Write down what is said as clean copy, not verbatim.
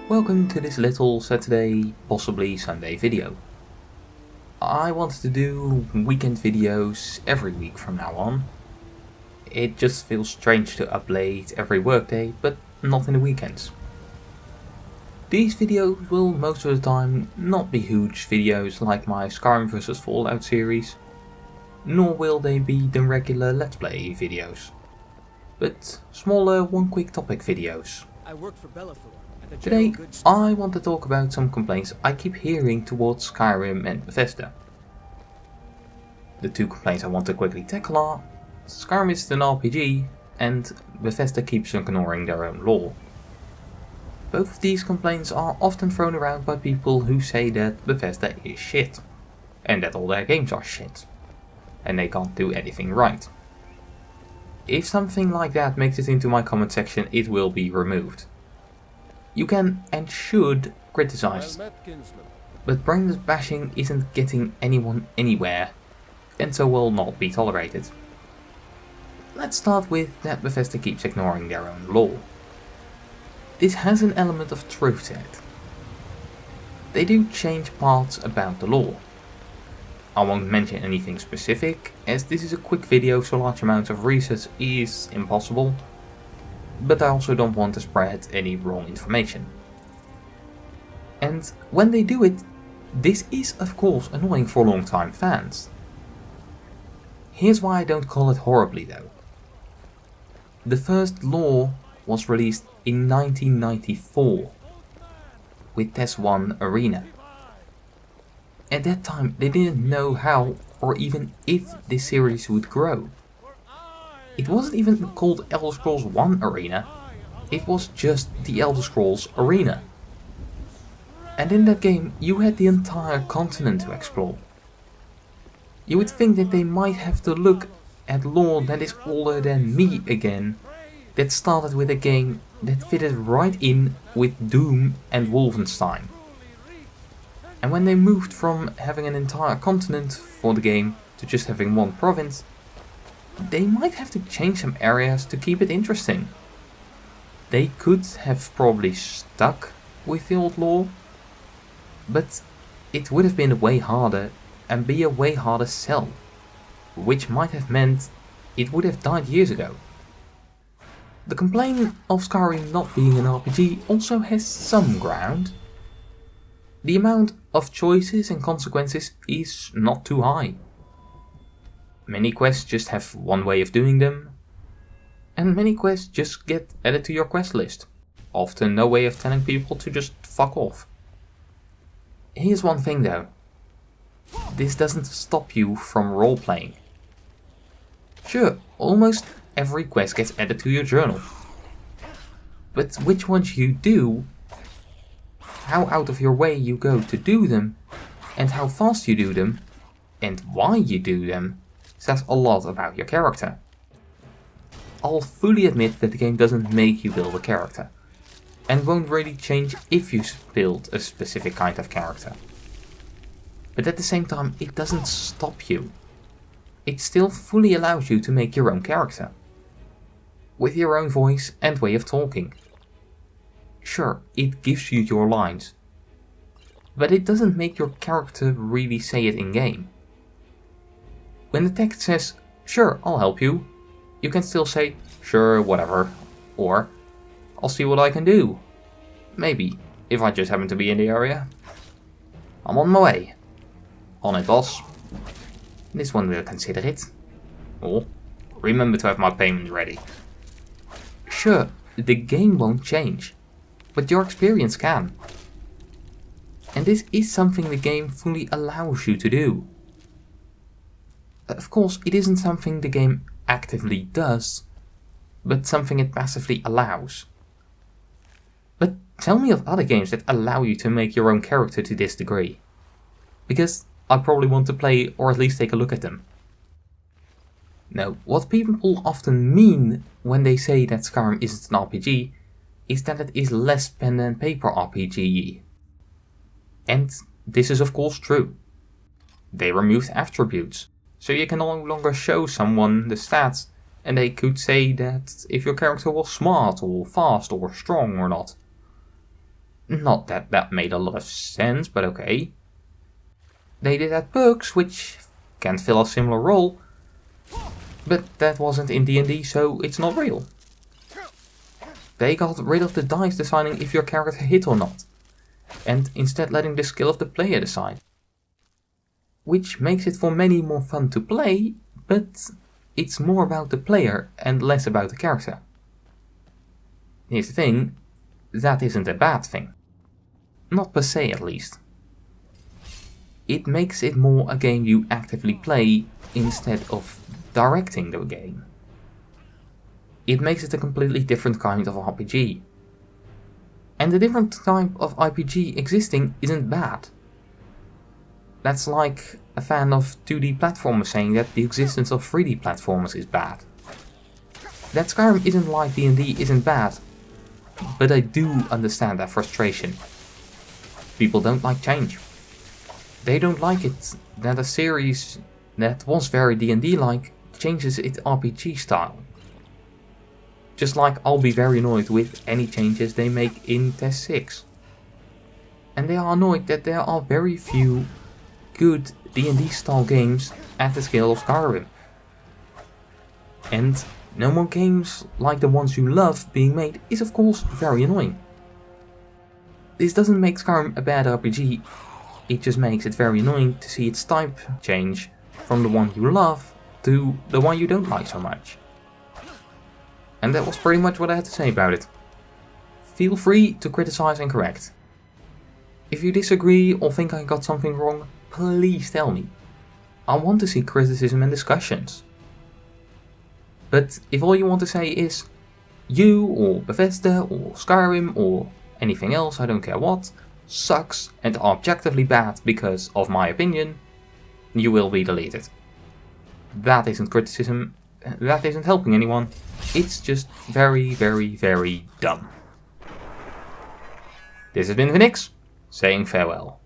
Welcome to this little Saturday, possibly Sunday video. I wanted to do weekend videos every week from now on. It just feels strange to upload every workday, but not in the weekends. These videos will most of the time not be huge videos like my Skyrim vs Fallout series, nor will they be the regular Let's Play videos, but smaller one quick topic videos. I work for Today, I want to talk about some complaints I keep hearing towards Skyrim and Bethesda. The two complaints I want to quickly tackle are: Skyrim is an RPG, and Bethesda keeps ignoring their own lore. Both of these complaints are often thrown around by people who say that Bethesda is shit, and that all their games are shit, and they can't do anything right. If something like that makes it into my comment section, it will be removed. You can and should criticize, but brainless bashing isn't getting anyone anywhere, and so will not be tolerated. Let's start with that Bethesda keeps ignoring their own lore. This has an element of truth to it. They do change parts about the lore. I won't mention anything specific, as this is a quick video so large amounts of research is impossible, but I also don't want to spread any wrong information. And when they do it, this is of course annoying for long-time fans. Here's why I don't call it horribly though. The first lore was released in 1994 with Test 1 Arena. At that time they didn't know how or even if this series would grow. It wasn't even called Elder Scrolls 1 Arena, it was just the Elder Scrolls Arena. And in that game you had the entire continent to explore. You would think that they might have to look at lore that is older than me again, that started with a game that fitted right in with Doom and Wolfenstein. And when they moved from having an entire continent for the game to just having one province, they might have to change some areas to keep it interesting. They could have probably stuck with the old lore, but it would have been way harder and be a way harder sell, which might have meant it would have died years ago. The complaint of Skyrim not being an RPG also has some ground. The amount of choices and consequences is not too high. Many quests just have one way of doing them, and many quests just get added to your quest list. Often no way of telling people to just fuck off. Here's one thing though. This doesn't stop you from role-playing. Sure, almost every quest gets added to your journal. But which ones you do, how out of your way you go to do them, and how fast you do them, and why you do them, says a lot about your character. I'll fully admit that the game doesn't make you build a character, and won't really change if you build a specific kind of character. But at the same time, it doesn't stop you. It still fully allows you to make your own character, with your own voice and way of talking. Sure, it gives you your lines, but it doesn't make your character really say it in game. When the text says, "Sure, I'll help you," you can still say, "Sure, whatever," or "I'll see what I can do. Maybe, if I just happen to be in the area. I'm on my way. On it, boss. This one will consider it. Or, remember to have my payment ready." Sure, the game won't change, but your experience can. And this is something the game fully allows you to do. Of course, it isn't something the game actively does, but something it passively allows. But tell me of other games that allow you to make your own character to this degree, because I probably want to play or at least take a look at them. Now, what people often mean when they say that Skyrim isn't an RPG is that it is less pen and paper RPG. And this is of course true. They removed attributes, so you can no longer show someone the stats and they could say that if your character was smart or fast or strong or not. Not that that made a lot of sense, but okay. They did add perks, which can fill a similar role, but that wasn't in D&D, so it's not real. They got rid of the dice deciding if your character hit or not, and instead letting the skill of the player decide. Which makes it for many more fun to play, but it's more about the player and less about the character. Here's the thing, that isn't a bad thing. Not per se, at least. It makes it more a game you actively play instead of directing the game. It makes it a completely different kind of RPG. And the different type of RPG existing isn't bad. That's like a fan of 2D platformers saying that the existence of 3D platformers is bad. That Skyrim isn't like D&D isn't bad, but I do understand that frustration. People don't like change. They don't like it that a series that was very D&D-like changes its RPG style. Just like I'll be very annoyed with any changes they make in Test 6. And they are annoyed that there are very few good D&D style games at the scale of Skyrim. And no more games like the ones you love being made is of course very annoying. This doesn't make Skyrim a bad RPG, it just makes it very annoying to see its type change from the one you love to the one you don't like so much. And that was pretty much what I had to say about it. Feel free to criticize and correct. If you disagree or think I got something wrong, please tell me. I want to see criticism and discussions. But if all you want to say is you or Bethesda or Skyrim or anything else, I don't care what, sucks and are objectively bad because of my opinion, you will be deleted. That isn't criticism, that isn't helping anyone, it's just very, very, very dumb. This has been Vinix, saying farewell.